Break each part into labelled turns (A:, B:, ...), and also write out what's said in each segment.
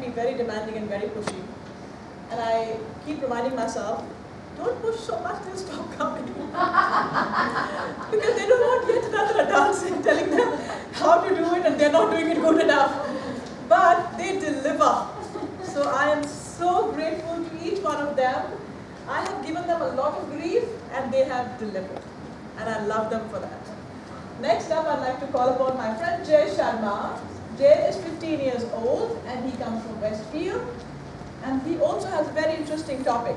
A: be very demanding and very pushy. And I keep reminding myself, don't push so much, they'll stop coming. Because they don't want yet another adult telling them how to do it and they're not doing it good enough. But they deliver. So I am so grateful to each one of them. I have given them a lot of grief and they have delivered. And I love them for that. Next up, I'd like to call upon my friend Jay Sharma. Jay is 15 years old and he comes from Westfield. And he also has a very interesting topic.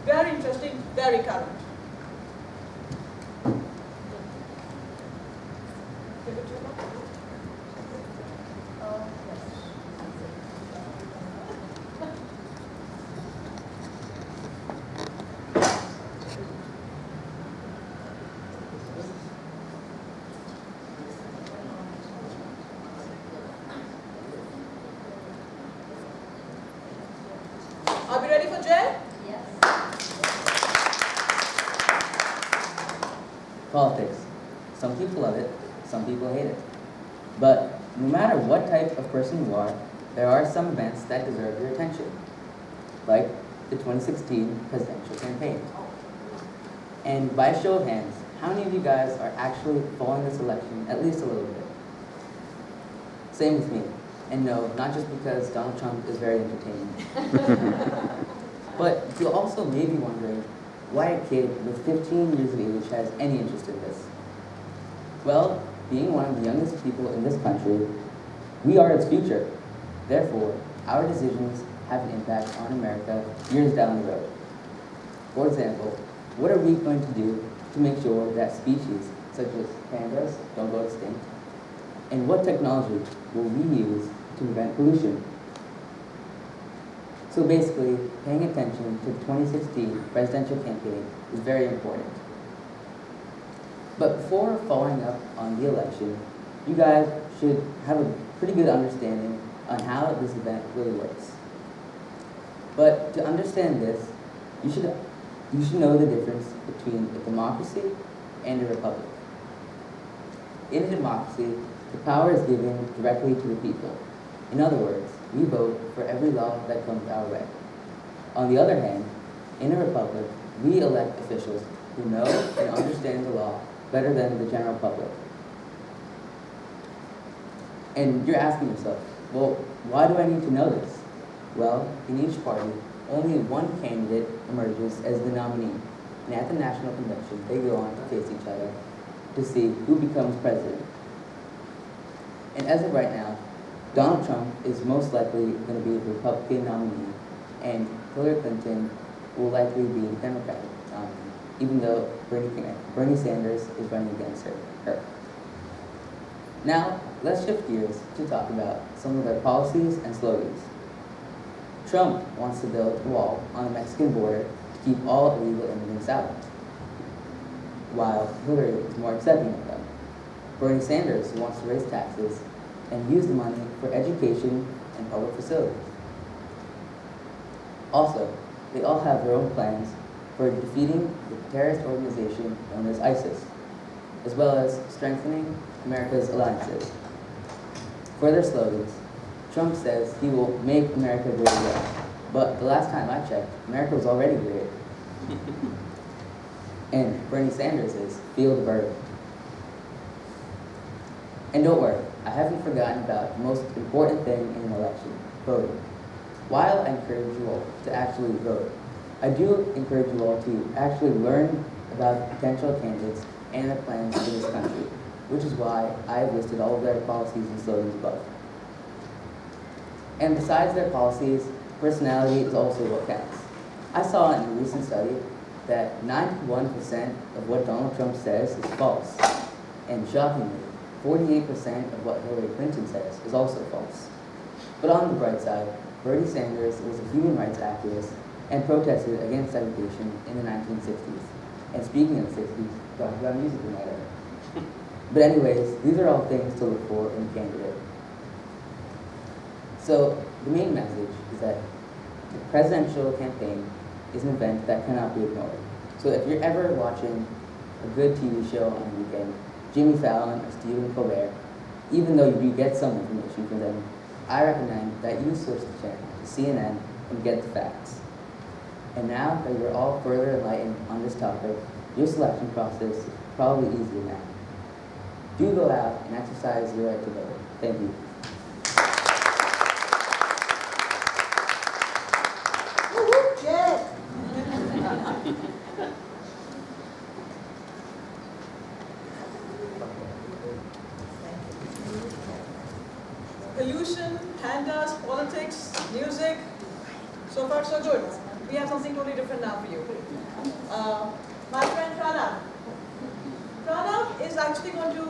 A: Very interesting, very current. Give it to him. Are we ready for Jay?
B: Yes.
C: Politics. Some people love it, some people hate it. But no matter what type of person you are, there are some events that deserve your attention, like the 2016 presidential campaign. And by a show of hands, how many of you guys are actually following this election at least a little bit? Same with me. And no, not just because Donald Trump is very entertaining. But you're also maybe wondering why a kid with 15 years of age has any interest in this. Well, being one of the youngest people in this country, we are its future. Therefore, our decisions have an impact on America years down the road. For example, what are we going to do to make sure that species such as pandas don't go extinct? And what technology will we use to prevent pollution? So basically, paying attention to the 2016 presidential campaign is very important. But before following up on the election, you guys should have a pretty good understanding on how this event really works. But to understand this, you should know the difference between a democracy and a republic. In a democracy, the power is given directly to the people. In other words, we vote for every law that comes our way. On the other hand, in a republic, we elect officials who know and understand the law better than the general public. And you're asking yourself, well, why do I need to know this? Well, in each party, only one candidate emerges as the nominee. And at the national convention, they go on to face each other to see who becomes president. And as of right now, Donald Trump is most likely going to be the Republican nominee, and Hillary Clinton will likely be the Democratic nominee, even though Bernie Sanders is running against her. Now, let's shift gears to talk about some of their policies and slogans. Trump wants to build a wall on the Mexican border to keep all illegal immigrants out, while Hillary is more accepting of them. Bernie Sanders wants to raise taxes and use the money for education and public facilities. Also, they all have their own plans for defeating the terrorist organization known as ISIS, as well as strengthening America's alliances. For their slogans, Trump says he will make America great again, but the last time I checked, America was already great. And Bernie Sanders is feel the burden. And don't worry, I haven't forgotten about the most important thing in an election, voting. While I encourage you all to actually vote, I do encourage you all to actually learn about potential candidates and their plans for this country, which is why I have listed all of their policies and slogans above. And besides their policies, personality is also what counts. I saw in a recent study that 91% of what Donald Trump says is false, and shockingly, 48% of what Hillary Clinton says is also false. But on the bright side, Bernie Sanders was a human rights activist and protested against segregation in the 1960s. And speaking of the 60s, talking about music in that era. But anyways, these are all things to look for in a candidate. So the main message is that the presidential campaign is an event that cannot be ignored. So if you're ever watching a good TV show on the weekend, Jimmy Fallon or Stephen Colbert, even though you do get some information from them, I recommend that you switch the channel to CNN and get the facts. And now that you're all further enlightened on this topic, your selection process is probably easier now. Do go out and exercise your right to vote. Thank you.
A: Jed. Pollution, pandas, politics, music. So far, so good. We have something totally different now for you. My friend Pranav. Pranav is actually going to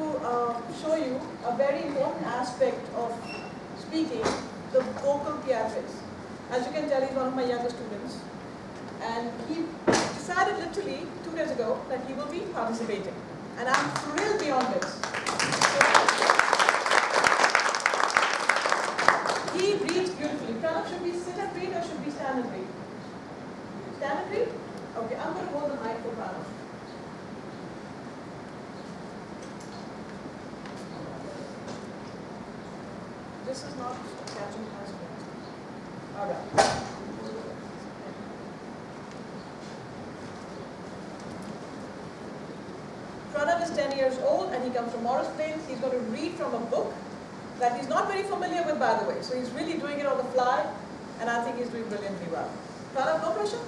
A: show you a very important aspect of speaking, the vocal piatres. As you can tell, he's one of my younger students. And he decided literally 2 days ago that he will be participating. And I'm thrilled beyond this. He reads beautifully. Pranav, should we sit and read or should we stand and read? Stand and read? Okay, I'm going to hold the mic for Pranav. This is not catching my screen. All right. Pranav is 10 years old and he comes from Morris Plains. He's going to read from a book that he's not very familiar with, by the way. So he's really doing it on the fly, and I think he's doing brilliantly well. Pranav, no pressure?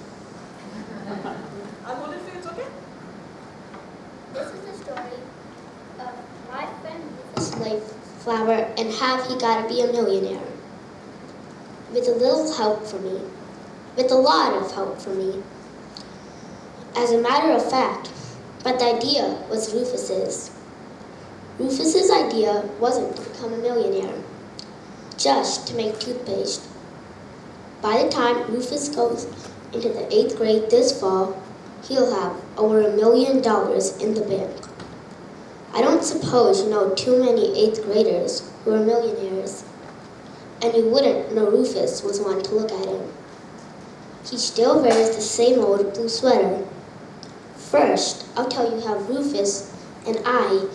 A: I'll hold it for you, it's okay?
B: This is the story of my friend Rufus Mayflower and how he got to be a millionaire. With a little help from me. With a lot of help from me. As a matter of fact, but the idea was Rufus's. Rufus's idea wasn't to become a millionaire, just to make toothpaste. By the time Rufus goes into the 8th grade this fall, he'll have over $1 million in the bank. I don't suppose you know too many 8th graders who are millionaires, and you wouldn't know Rufus was one to look at him. He still wears the same old blue sweater. First, I'll tell you how Rufus and I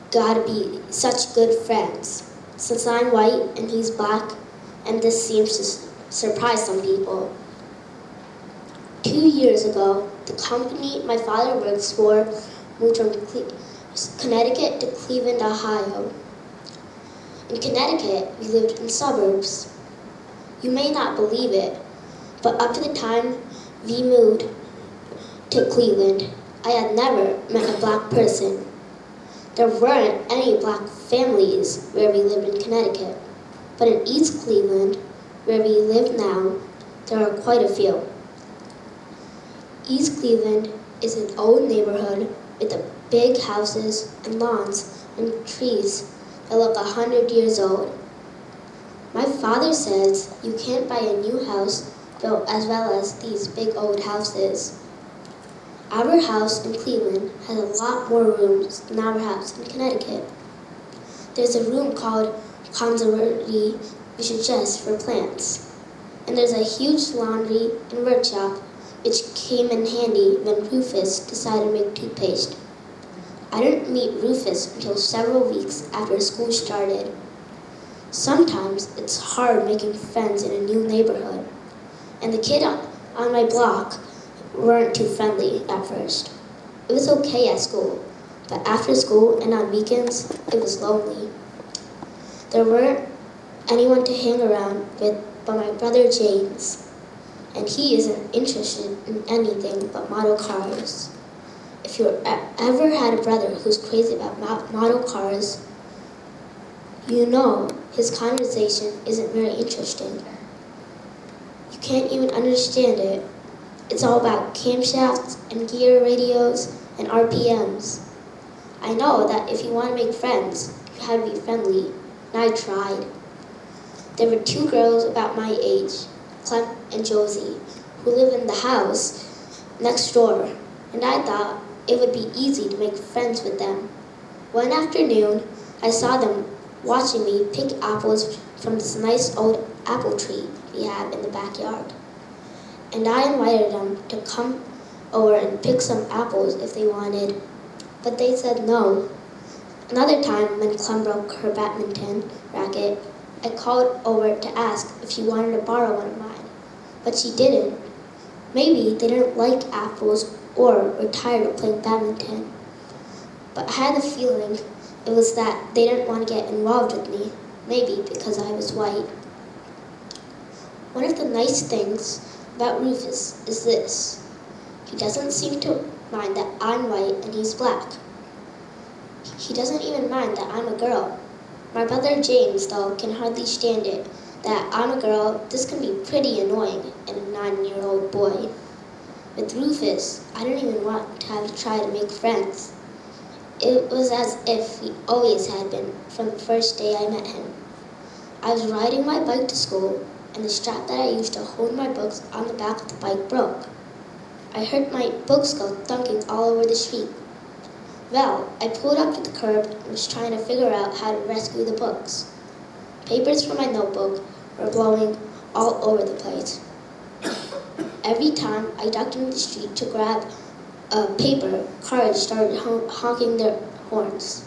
B: gotta be such good friends, since I'm white and he's black, and this seems to surprise some people. 2 years ago, the company my father works for moved from Connecticut to Cleveland, Ohio. In Connecticut, we lived in suburbs. You may not believe it, but up to the time we moved to Cleveland, I had never met a black person. There weren't any black families where we lived in Connecticut, but in East Cleveland, where we live now, there are quite a few. East Cleveland is an old neighborhood with the big houses and lawns and trees that look 100 years old. My father says you can't buy a new house built as well as these big old houses. Our house in Cleveland has a lot more rooms than our house in Connecticut. There's a room called conservatory, which is just for plants. And there's a huge laundry and workshop, which came in handy when Rufus decided to make toothpaste. I didn't meet Rufus until several weeks after school started. Sometimes it's hard making friends in a new neighborhood, and the kid on my block weren't too friendly at first. It was okay at school, but after school and on weekends, it was lonely. There weren't anyone to hang around with but my brother James, and he isn't interested in anything but model cars. If you ever had a brother who's crazy about model cars, you know his conversation isn't very interesting. You can't even understand it. It's all about camshafts and gear radios and RPMs. I know that if you want to make friends, you have to be friendly, and I tried. There were 2 girls about my age, Clem and Josie, who live in the house next door, and I thought it would be easy to make friends with them. One afternoon, I saw them watching me pick apples from this nice old apple tree we have in the backyard. And I invited them to come over and pick some apples if they wanted, but they said no. Another time when Clem broke her badminton racket, I called over to ask if she wanted to borrow one of mine, but she didn't. Maybe they didn't like apples or were tired of playing badminton. But I had a feeling it was that they didn't want to get involved with me, maybe because I was white. One of the nice things about Rufus is this. He doesn't seem to mind that I'm white and he's black. He doesn't even mind that I'm a girl. My brother James, though, can hardly stand it. That I'm a girl, this can be pretty annoying in a 9-year-old boy. With Rufus, I didn't even want to have to try to make friends. It was as if he always had been from the first day I met him. I was riding my bike to school, and the strap that I used to hold my books on the back of the bike broke. I heard my books go thunking all over the street. Well, I pulled up to the curb and was trying to figure out how to rescue the books. Papers from my notebook were blowing all over the place. Every time I ducked into the street to grab a paper, cars started honking their horns.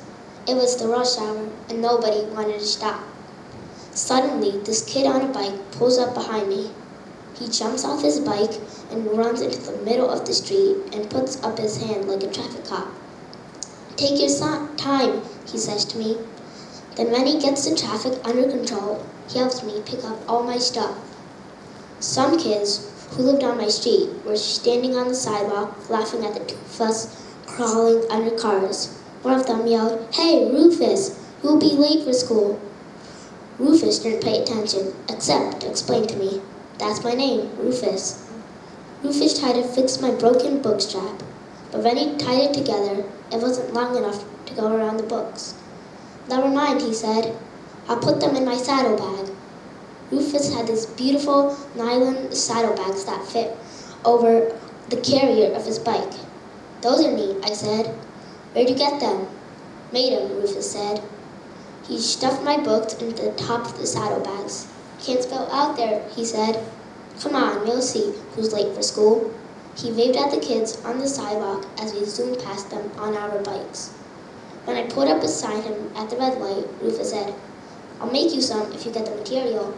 B: It was the rush hour and nobody wanted to stop. Suddenly, this kid on a bike pulls up behind me. He jumps off his bike and runs into the middle of the street and puts up his hand like a traffic cop. "Take your time," he says to me. Then when he gets the traffic under control, he helps me pick up all my stuff. Some kids who lived on my street were standing on the sidewalk laughing at the two of us crawling under cars. One of them yelled, "Hey, Rufus, you'll be late for school." Rufus didn't pay attention, except to explain to me, "That's my name, Rufus." Rufus tried to fix my broken book strap, but when he tied it together, it wasn't long enough to go around the books. "Never mind," he said. "I'll put them in my saddlebag." Rufus had these beautiful nylon saddlebags that fit over the carrier of his bike. "Those are neat," I said. "Where'd you get them?" "Made 'em," Rufus said. He stuffed my books into the top of the saddlebags. "Can't spill out there," he said. "Come on, you'll see who's late for school." He waved at the kids on the sidewalk as we zoomed past them on our bikes. When I pulled up beside him at the red light, Rufus said, "I'll make you some if you get the material."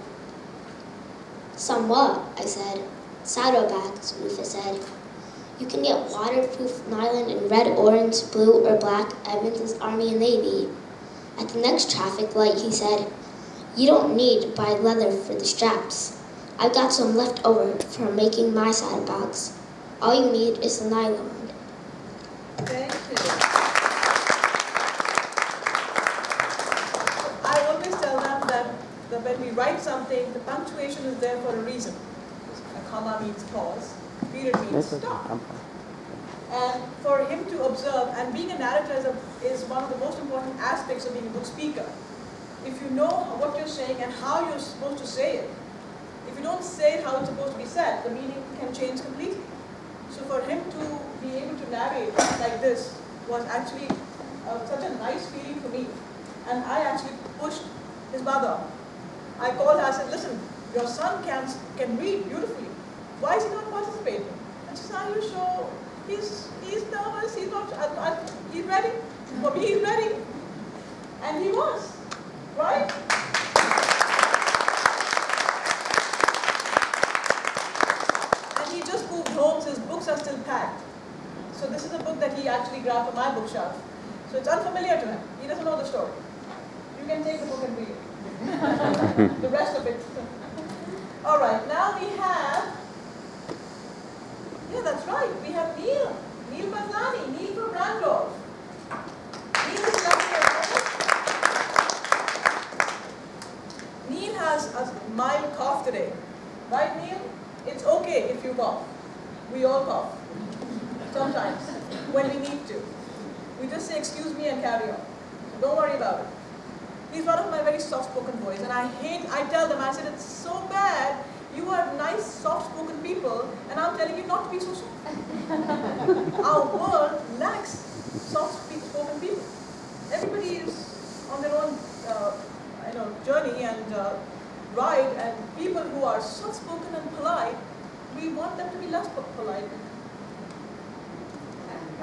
B: "Some what?" I said. "Saddlebags," Rufus said. "You can get waterproof nylon in red, orange, blue, or black at Vince's Army and Navy." At the next traffic light, he said, "You don't need to buy leather for the straps. I've got some left over for making my saddlebags. All you need is the nylon."
A: Thank you. I always tell them that when we write something, the punctuation is there for a reason. A comma means pause, period means stop. And for him to observe, and being a narrator is one of the most important aspects of being a good speaker. If you know what you're saying and how you're supposed to say it, if you don't say it how it's supposed to be said, the meaning can change completely. So for him to be able to narrate like this was actually such a nice feeling for me. And I actually pushed his mother. I called her, I said, "Listen, your son can read beautifully. Why is he not participating?" And she said, "Are you sure? He's nervous, he's ready. For me, he's ready." And he was, right? And he just moved home, so his books are still packed. So this is a book that he actually grabbed from my bookshelf. So it's unfamiliar to him. He doesn't know the story. You can take the book and read it. The rest of it. All right, now we have, yeah, that's right, we have Neil. Neil Matlani, Neil from Randolph. Neil is lovely. Neil has a mild cough today. Right, Neil? It's okay if you cough. We all cough. Sometimes, when we need to. We just say, "Excuse me," and carry on. So don't worry about it. He's one of my very soft-spoken boys, and I tell them, I said, "It's so bad. You are nice, soft-spoken people, and I'm telling you not to be so soft." Our world lacks soft-spoken people. Everybody is on their own journey and ride, and people who are soft-spoken and polite, we want them to be less polite.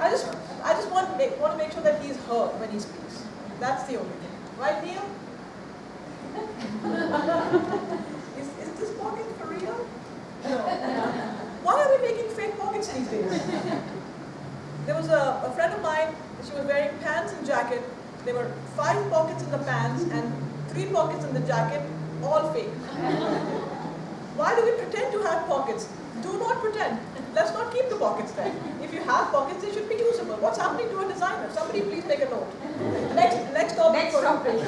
A: I just want to make sure that he's heard when he speaks. That's the only thing. Right, Neil? Is this pocket for real? No. Why are we making fake pockets these days? There was a friend of mine, she was wearing pants and jacket. There were 5 pockets in the pants and 3 pockets in the jacket, all fake. Why do we pretend to have pockets? Do not pretend. Let's not keep the pockets there. If you have pockets, they should be usable. What's happening to a designer? Somebody please make a note. Next topic. Next topic.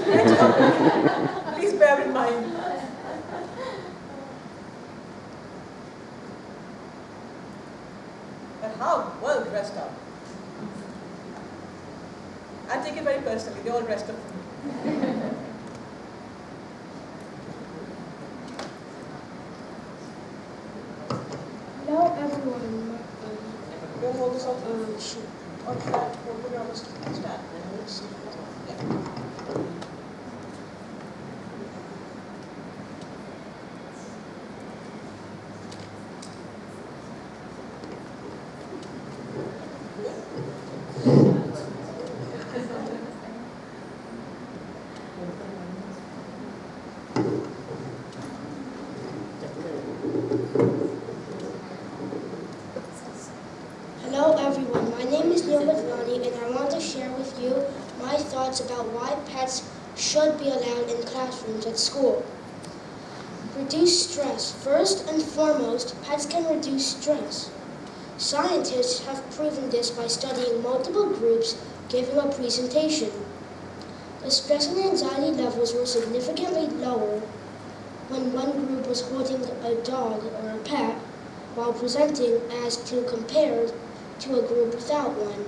A: Please bear in mind. But how well dressed up. I take it very personally. They all dressed up for me.
D: Hello everyone.
A: You want to hold this up?
D: Shoot.
A: Okay, we'll put it on the stand. Yeah.
D: Hello everyone. My name is Neil Badlani and I want to share with you my thoughts about why pets should be allowed in classrooms at school. Reduce stress. First and foremost, pets can reduce stress. Scientists have proven this by studying multiple groups giving a presentation. The stress and anxiety levels were significantly lower when one group was holding a dog or a pet while presenting as compared to a group without one.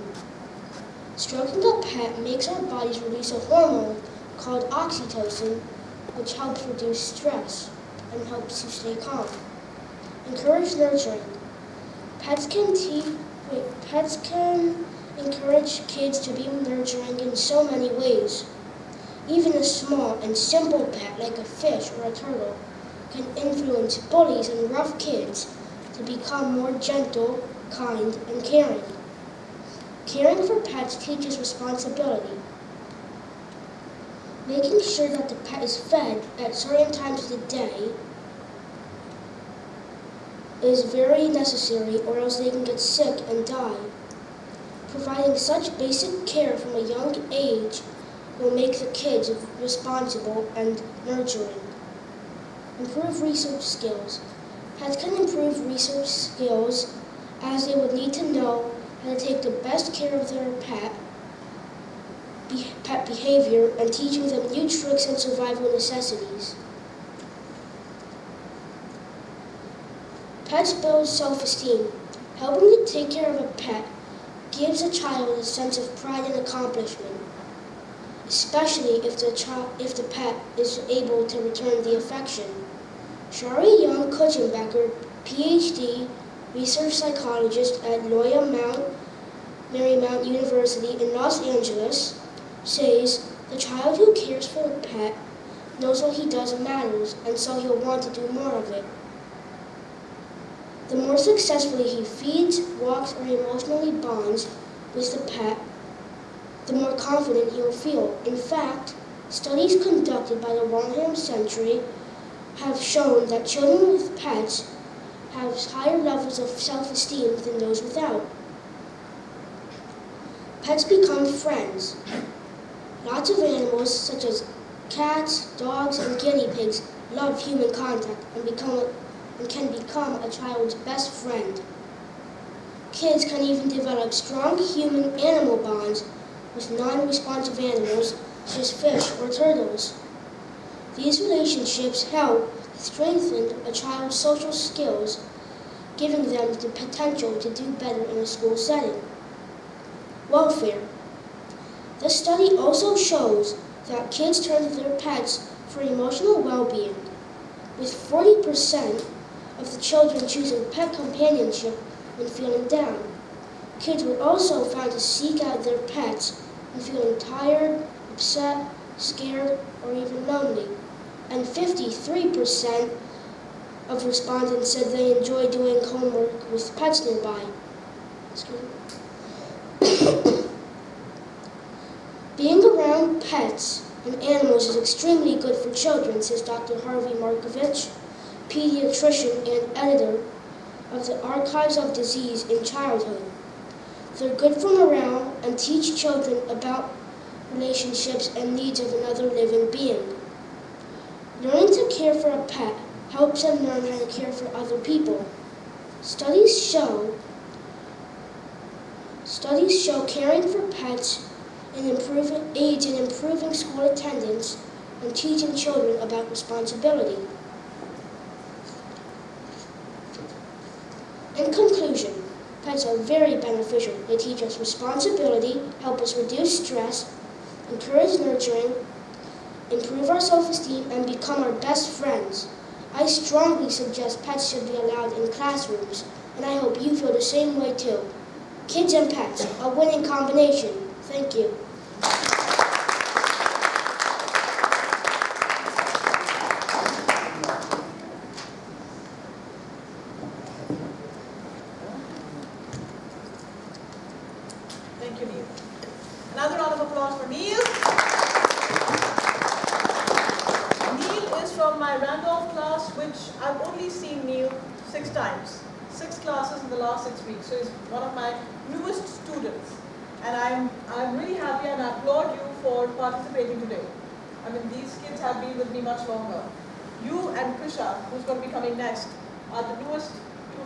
D: Stroking a pet makes our bodies release a hormone called oxytocin, which helps reduce stress and helps you stay calm. Encourage nurturing. Pets can encourage kids to be nurturing in so many ways. Even a small and simple pet like a fish or a turtle can influence bullies and rough kids to become more gentle, kind, and caring. Caring for pets teaches responsibility. Making sure that the pet is fed at certain times of the day is very necessary, or else they can get sick and die. Providing such basic care from a young age will make the kids responsible and nurturing. Improve research skills. Pets can improve research skills as they would need to know how to take the best care of their pet behavior and teaching them new tricks and survival necessities. Pets build self-esteem. Helping to take care of a pet gives a child a sense of pride and accomplishment, especially if the pet is able to return the affection. Shari Young Kutchenbecker, PhD, research psychologist at Marymount University in Los Angeles, says the child who cares for a pet knows what he does matters, and so he'll want to do more of it. The more successfully he feeds, walks, or emotionally bonds with the pet, the more confident he'll feel. In fact, studies conducted by the Waltham Century have shown that children with pets have higher levels of self-esteem than those without. Pets become friends. Lots of animals, such as cats, dogs, and guinea pigs, love human contact and can become a child's best friend. Kids can even develop strong human-animal bonds with non-responsive animals, such as fish or turtles. These relationships help strengthen a child's social skills, giving them the potential to do better in a school setting. Welfare. The study also shows that kids turn to their pets for emotional well-being, with 40% of the children choosing pet companionship when feeling down. Kids were also found to seek out their pets when feeling tired, upset, scared, or even lonely. And 53% of respondents said they enjoy doing homework with pets nearby. Being around pets and animals is extremely good for children, says Dr. Harvey Markovich, pediatrician and editor of the Archives of Disease in Childhood. They're good for morale and teach children about relationships and needs of another living being. Learning to care for a pet helps them learn how to care for other people. Studies show caring for pets aids in improving school attendance and teaching children about responsibility. In conclusion, pets are very beneficial. They teach us responsibility, help us reduce stress, encourage nurturing, improve our self-esteem, and become our best friends. I strongly suggest pets should be allowed in classrooms, and I hope you feel the same way too. Kids and pets, a winning combination. Thank you.
A: Thank you, Neil. Another round of applause for Neil. Neil is from my Randolph class, which I've only seen Neil 6 times. 6 classes in the last 6 weeks. So he's one of my newest students. And I'm really happy and I applaud you for participating today. I mean, these kids have been with me much longer. You and Krisha, who's going to be coming next, are the newest 2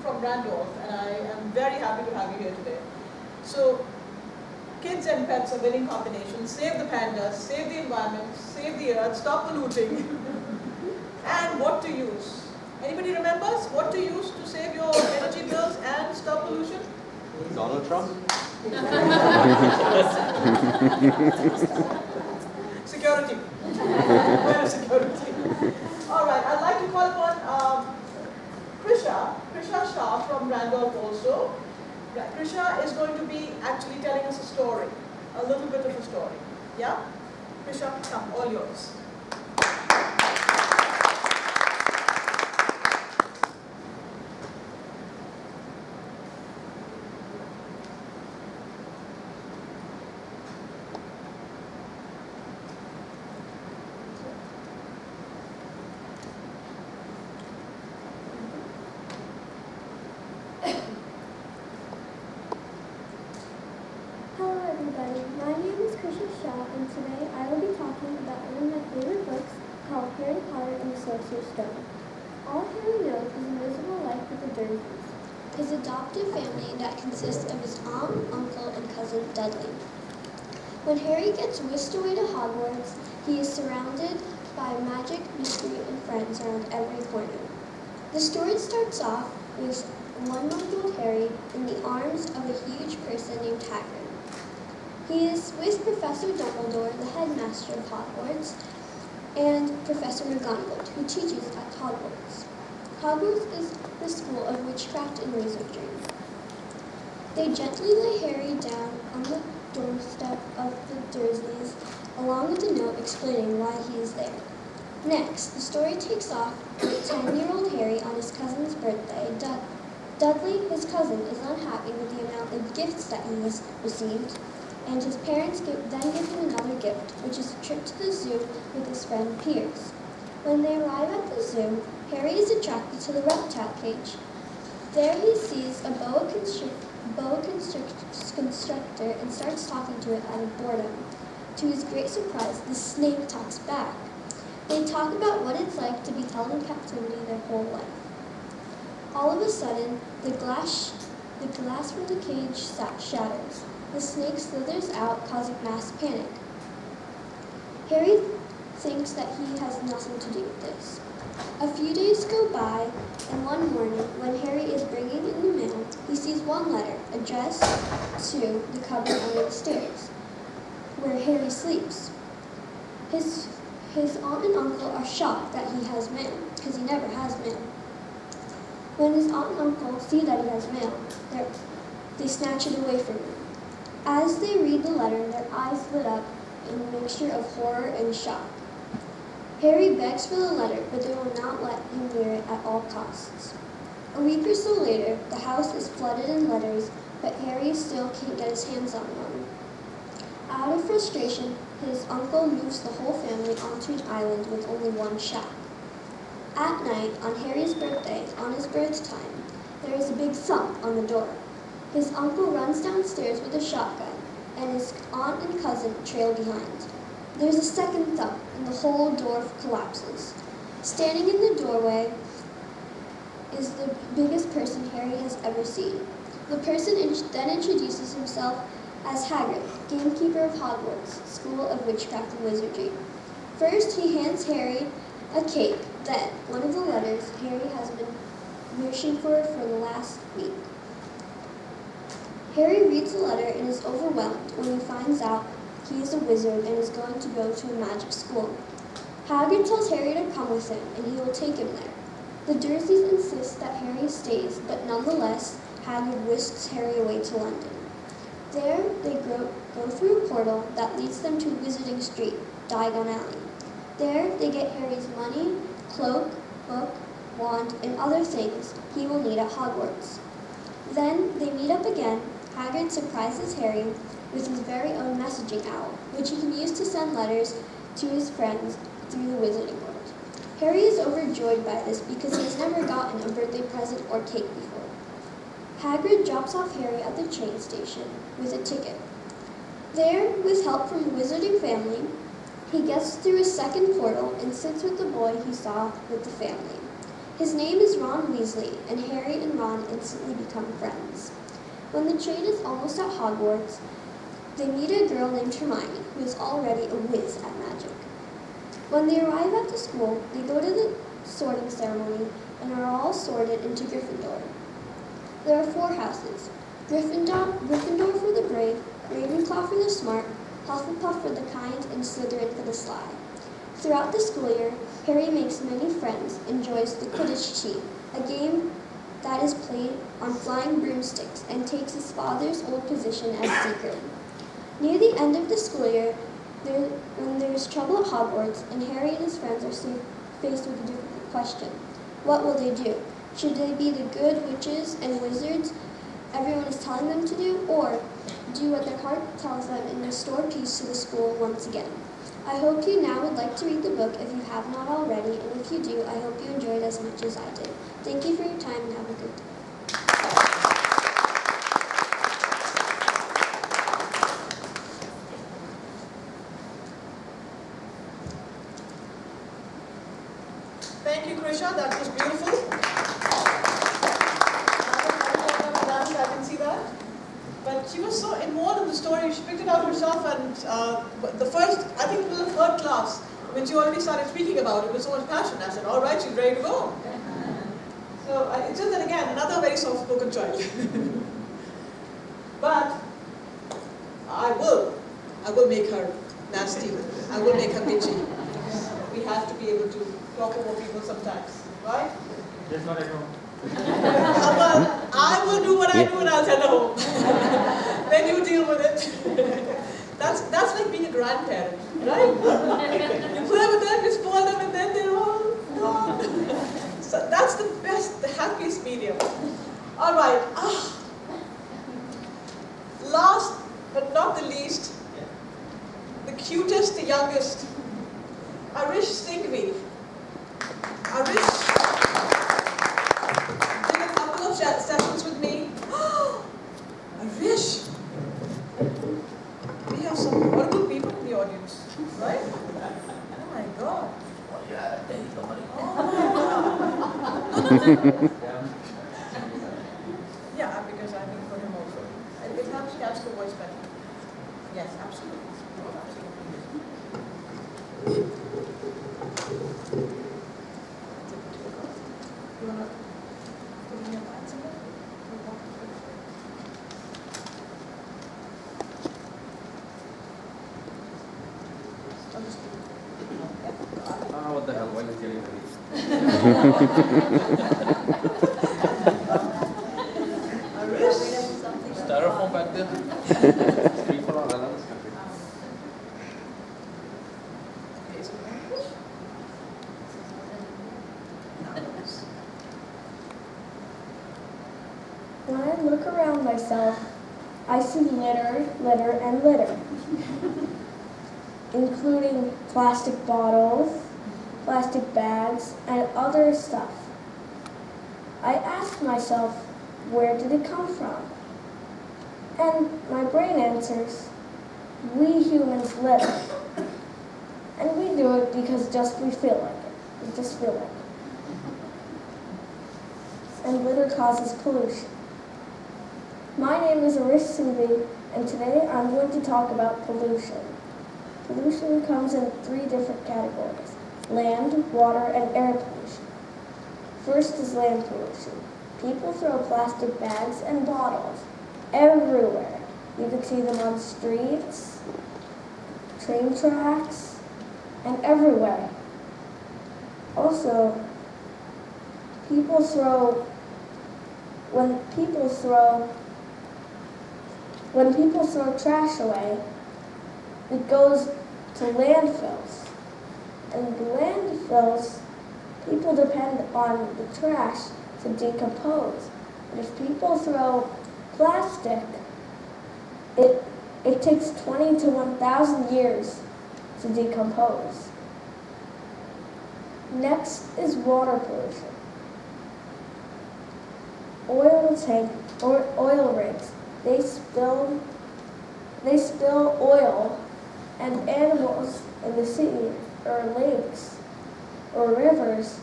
A: from Randolph, and I am very happy to have you here today. So, kids and pets, a winning combination. Save the pandas, save the environment, save the earth, stop polluting. And what to use. Anybody remembers what to use to save your energy bills and stop pollution?
E: Donald Trump?
A: Security. Better security. All right, I'd like to call upon Krisha Shah from Randolph also. Krisha is going to be actually telling us a story, a little bit of a story. Yeah? Krisha, come, all yours.
F: Hello everybody, my name is Krisha Shah and today I will be talking about one of my favorite books called Harry Potter and the Sorcerer's Stone. All Harry knows is a miserable life with the Dursleys,
B: His adoptive family that consists of his aunt, uncle, and cousin Dudley. When Harry gets whisked away to Hogwarts, he is surrounded by magic, mystery, and friends around every corner. The story starts off with 1-month-old Harry in the arms of a huge person named Hagrid. He is with Professor Dumbledore, the headmaster of Hogwarts, and Professor McGonagall, who teaches at Hogwarts. Hogwarts is the school of witchcraft and wizardry. They gently lay Harry down on the doorstep of the Dursleys, along with a note explaining why he is there. Next, the story takes off with 10-year-old Harry on his cousin's birthday. Dudley, his cousin, is unhappy with the amount of gifts that he has received, and his parents then give him another gift, which is a trip to the zoo with his friend Piers. When they arrive at the zoo, Harry is attracted to the reptile cage. There he sees a boa constrictor and starts talking to it out of boredom. To his great surprise, the snake talks back. They talk about what it's like to be held in captivity their whole life. All of a sudden, the glass from the cage shatters. The snake slithers out, causing mass panic. Harry thinks that he has nothing to do with this. A few days go by, and one morning, when Harry is bringing in the mail, he sees one letter addressed to the cupboard under the stairs, where Harry sleeps. His aunt and uncle are shocked that he has mail, because he never has mail. When his aunt and uncle see that he has mail, they snatch it away from him. As they read the letter, their eyes lit up in a mixture of horror and shock. Harry begs for the letter, but they will not let him near it at all costs. A week or so later, the house is flooded in letters, but Harry still can't get his hands on one. Out of frustration,
F: his uncle moves the whole family onto an island with only one shack. At night, on Harry's birthday, on his birth time, there is a big thump on the door. His uncle runs downstairs with a shotgun, and his aunt and cousin trail behind. There's a second thump, and the whole door collapses. Standing in the doorway is the biggest person Harry has ever seen. The person then introduces himself as Hagrid, gamekeeper of Hogwarts, School of Witchcraft and Wizardry. First, he hands Harry a cake, then one of the letters Harry has been wishing for the last week. Harry reads the letter and is overwhelmed when he finds out he is a wizard and is going to go to a magic school. Hagrid tells Harry to come with him, and he will take him there. The Dursleys insist that Harry stays, but nonetheless, Hagrid whisks Harry away to London. There, they go through a portal that leads them to Wizarding Street, Diagon Alley. There, they get Harry's money, cloak, book, wand, and other things he will need at Hogwarts. Then, they meet up again. Hagrid surprises Harry with his very own messaging owl, which he can use to send letters to his friends through the Wizarding World. Harry is overjoyed by this because he has never gotten a birthday present or cake before. Hagrid drops off Harry at the train station with a ticket. There, with help from the Wizarding family, he gets through a second portal and sits with the boy he saw with the family. His name is Ron Weasley, and Harry and Ron instantly become friends. When the train is almost at Hogwarts, they meet a girl named Hermione, who is already a whiz at magic. When they arrive at the school, they go to the sorting ceremony and are all sorted into Gryffindor. There are 4 houses: Gryffindor for the brave, Ravenclaw for the smart, Hufflepuff for the kind, and Slytherin for the sly. Throughout the school year, Harry makes many friends, enjoys the Quidditch team, a game that is played on flying broomsticks, and takes his father's old position as Seeker. Near the end of the school year, when there is trouble at Hogwarts, and Harry and his friends are faced with a difficult question. What will they do? Should they be the good witches and wizards everyone is telling them to do, or do what their heart tells them and restore peace to the school once again? I hope you now would like to read the book if you have not already, and if you do, I hope you enjoyed as much as I did. Thank you for your time and have a good day.
A: Thank you, Krisha. That was beautiful. I can see that. But she was so involved in the story. She picked it out herself, and the first, I think it was the 3rd class, when she already started speaking about it with so much passion. I said, all right, she's ready to go. So it's just that, again, another very soft-spoken child. But I will make her nasty. I will make her bitchy. We have to be able to talk over people sometimes, right?
E: Yes, not at home.
A: Well, I will do what I do and I'll send her home. Then you deal with it. That's like being a grandparent, right? You play with them, you spoil them, and then they're all gone. So that's the best, the happiest medium. All right. Last but not the least, the cutest, the youngest, Arish Singhvi. Arish did a couple of sessions with me. Arish! We have some wonderful people in the audience, right? Oh my God.
E: Oh, yeah, there is somebody.
A: Oh my God. Yeah, because I mean for him also. It helps catch the voice better. Yes, absolutely. Oh, absolutely. You want to put in your hands in it? I'll just do it.
E: Ah, what the hell? Why is it getting ready? Styrofoam back there? People are around this country.
A: Okay, so language? Nice.
F: When I look around myself, I see litter, litter, and litter. including plastic bottles, plastic bags, and other stuff. I asked myself, where did it come from? And my brain answers, we humans litter. And we do it because just we feel like it. We just feel like it. And litter causes pollution. My name is Arish Singhi, and today I'm going to talk about pollution. Pollution comes in 3 different categories: land, water, and air pollution. First is land pollution. People throw plastic bags and bottles everywhere. You can see them on streets, train tracks, and everywhere. Also, when people throw trash away, it goes to landfills. And landfills, people depend on the trash to decompose. And if people throw plastic, it takes 20 to 1,000 years to decompose. Next is water pollution. Oil rigs, they spill oil, and animals in the sea or lakes or rivers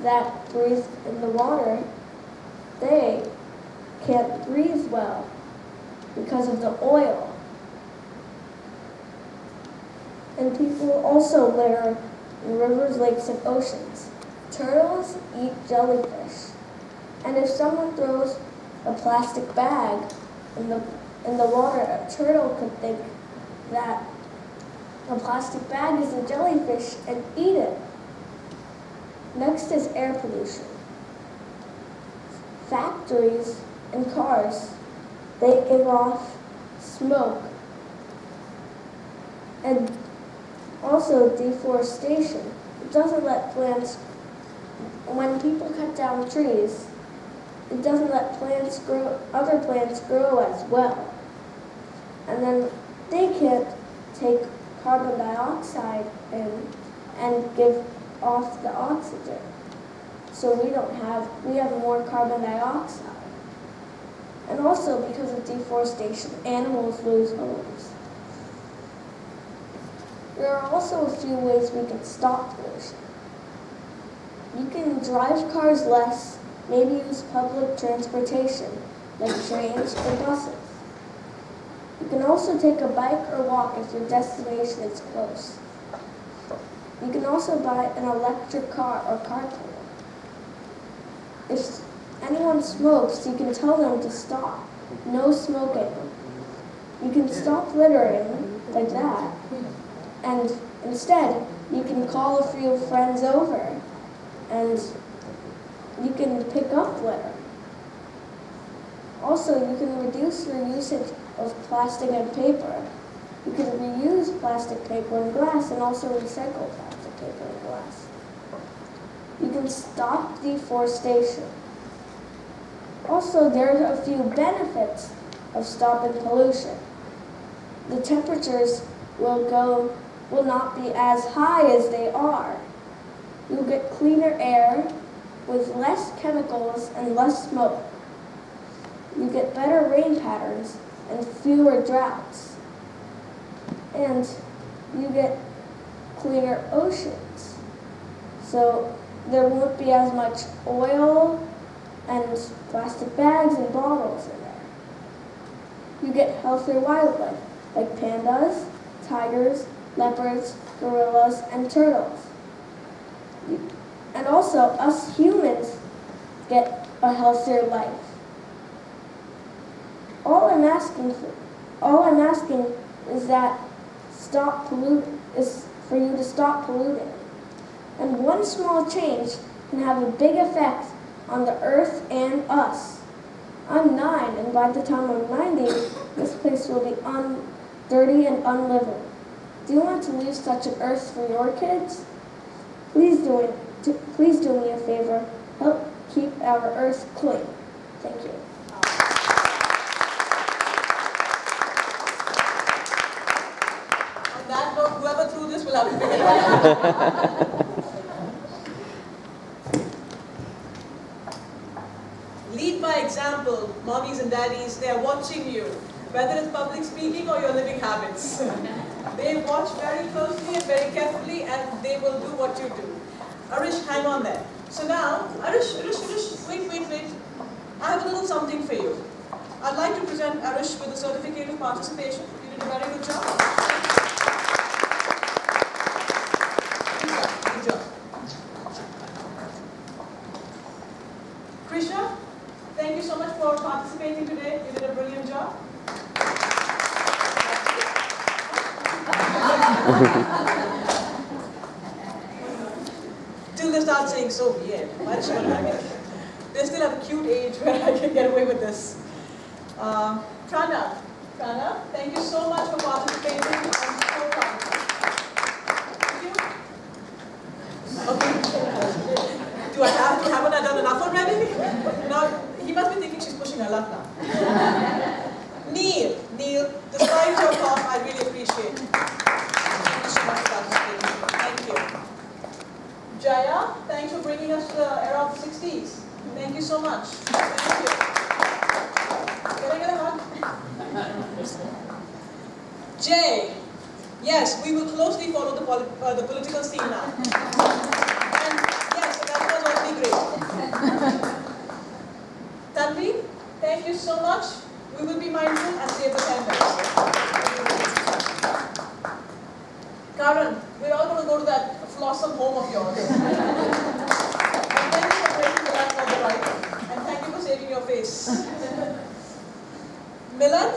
F: that breathe in the water, they can't breathe well because of the oil. And people also litter in rivers, lakes, and oceans. Turtles eat jellyfish. And if someone throws a plastic bag in the water, a turtle could think that a plastic bag is a jellyfish and eat it. Next is air pollution. Factories and cars, they give off smoke. And also deforestation. It doesn't let plants, when people cut down trees, it doesn't let plants grow, other plants grow as well. And then they can't take carbon dioxide in and give off the oxygen. So we have more carbon dioxide. And also because of deforestation, animals lose homes. There are also a few ways we can stop pollution. You can drive cars less, maybe use public transportation, like trains or buses. You can also take a bike or walk if your destination is close. You can also buy an electric car or carpool. If anyone smokes, you can tell them to stop. No smoking. You can stop littering like that. And instead, you can call a few friends over and you can pick up litter. Also, you can reduce your usage of plastic and paper. You can reuse plastic, paper, and glass, and also recycle plastic, paper, and glass. You can stop deforestation. Also, there are a few benefits of stopping pollution. The temperatures will not be as high as they are. You'll get cleaner air with less chemicals and less smoke. You get better rain patterns and fewer droughts. And you get cleaner oceans. So there won't be as much oil and plastic bags and bottles in there. You get healthier wildlife, like pandas, tigers, leopards, gorillas, and turtles. And also, us humans get a healthier life. All I'm asking is for you to stop polluting. And one small change can have a big effect on the earth and us. I'm 9, and by the time I'm 90, this place will be dirty and unlivable. Do you want to leave such an earth for your kids? Please do me a favor. Help keep our earth clean. Thank you.
A: On that note, whoever will have to pick it up. Lead by example, mommies and daddies, they are watching you, whether it's public speaking or your living habits. They watch very closely and very carefully, and they will do what you do. Arish, hang on there. So now, Arish, wait. I have a little something for you. I'd like to present Arish with a certificate of participation. You did a very good job. Good job. Krisha, thank you so much for participating today. You did a brilliant job. Till they start saying so weird. They still have a cute age where I can get away with this. Prana, thank you so much for participating. I'm so proud. Thank you. Okay. Do I haven't I done enough already? Now, he must be thinking she's pushing her luck now. Neil, despite your cough, I really appreciate it. Thank you so much for participating. Thank you. Jaya, thanks for bringing us to the era of the 60s. Thank you so much. Thank you. Can I get a hug? Jay, yes, we will closely follow the political scene now. And yes, that was already great. Tanvi, thank you so much. We will be mindful and save the time. Karan, we're all going to go to that Flossom home of yours. And thank you for breaking the last on the right. And thank you for saving your face. Milan,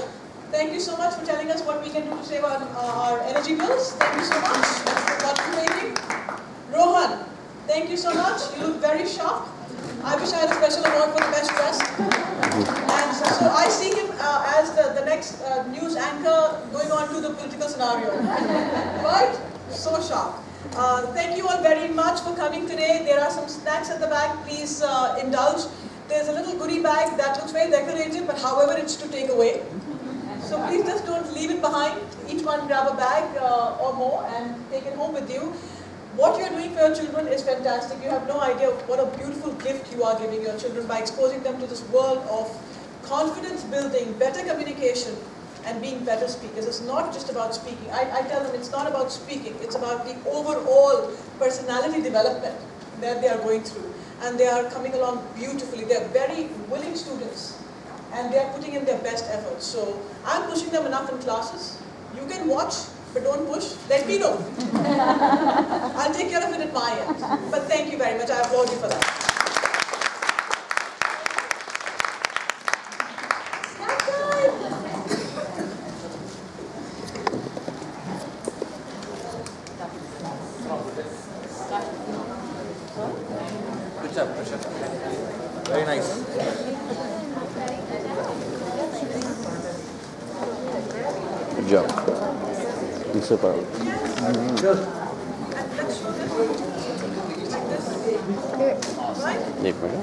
A: thank you so much for telling us what we can do to save our energy bills. Thank you so much for participating. Rohan, thank you so much. You look very sharp. I wish I had a special award for the best dressed. And so I see him as the next news anchor going on to the political scenario. Right? So sharp. Thank you all very much for coming today. There are some snacks at the back. Please indulge. There's a little goodie bag that looks very decorative, but however, it's to take away. So please just don't leave it behind. Each one grab a bag or more and take it home with you. What you're doing for your children is fantastic. You have no idea what a beautiful gift you are giving your children by exposing them to this world of confidence building, better communication, and being better speakers. It's not just about speaking. I tell them it's not about speaking. It's about the overall personality development that they are going through. And they are coming along beautifully. They're very willing students. And they are putting in their best efforts. So I'm pushing them enough in classes. You can watch, but don't push. Let me know. I'll take care of it at my end. But thank you very much. I applaud you for that.
E: Good job, Krisha. Very nice.
G: Good job. You're super.
A: Let's show this like this. Right?
G: Different.